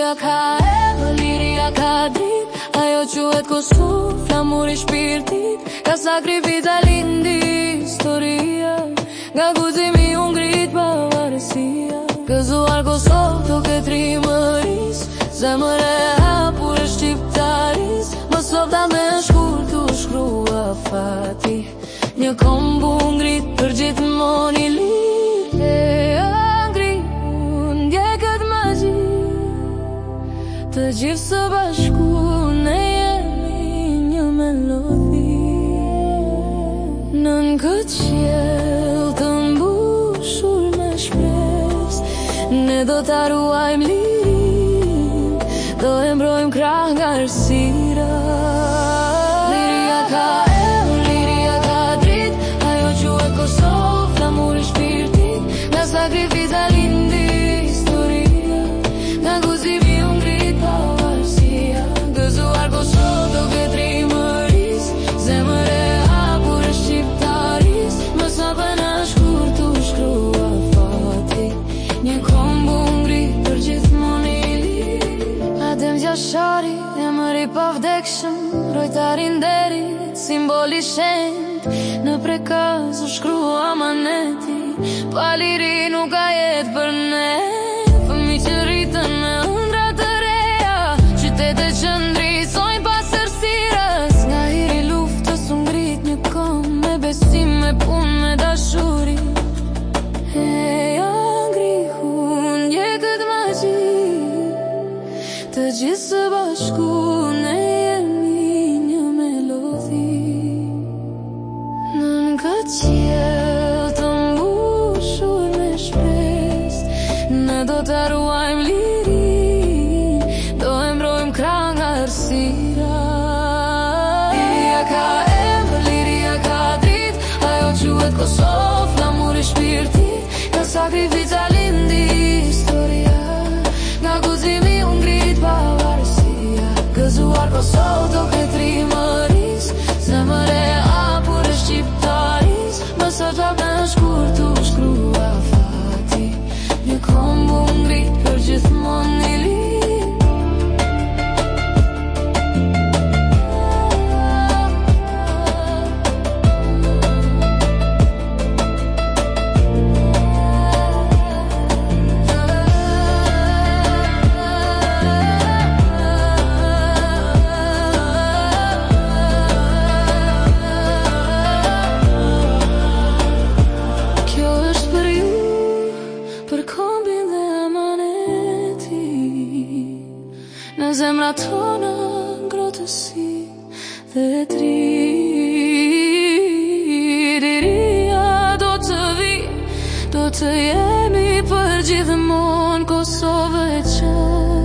Liria ka emër, liria ka dritë, ajo quhet Kosovë, flamuri shpirtit, ka sakrifica lindi historia, nga guzimi u ngrit pavarësia. Gëzuar Kosovë të këtë rimëris, zemër e hapur e shqiptaris, më softa me shkur të shkrua fati, një kombu ngrit për gjithmonë i lirë. E ngri, ndje këtë magji, të gjithë së bashku ne jemi një melodi. Nën këtë qiell të mbushur me shpresë, ne do ta ruajmë lirin, do e mbrojmë krah nga errësira. Liria ka emër, liria ka dritë, ajo quhet Kosovë, flamuri shpirtit, nga sakrifica lindi historia, nga guzimi u ngrit pavarësia. Gëzuar Kosovë do këtë rimëris, zemër e hapur e shqiptaris, më safë në shkur të shkrua fati, një kombu ngrit për gjithmonë i lirë. Adem Gjashari, emër i pavdekshëm, rojtari nderit, simboli shenjt, në prekaz u shkrua amaneti, pa liri nuk ka jetë për ne. Fëmijë që rritën në ëndra të reja, qytete që ndrisojnë pas errësirës, nga hiri luftës u ngrit një kom, me besim, me punë, me dashuri. Ja ngrihu, ndje këtë magji, të gjithë së bashku ne jemi një melodi. Nën këtë qiell të mbushur me shpresë, ne do ta ruajmë lirin, do e mbrojmë krah nga errësira. Liria ka emër, liria ka dritë, ajo quhet Kosovë, flamuri shpirtit, nga sakrifica lindi historia, nga guzimi u ngrit pavarësia. Gëzuar Kosovë do këtë rimëris, zemër e hapur e shqiptaris, më safta me shkur të shkrua fati, një kombu ngrit për gjithmonë i lirë. Kjo është për ju, për kombin dhe amaneti, në zemrat tona ngrotësi dhe liria do të vi, do të jemi për gjithmonë Kosovë e qenë.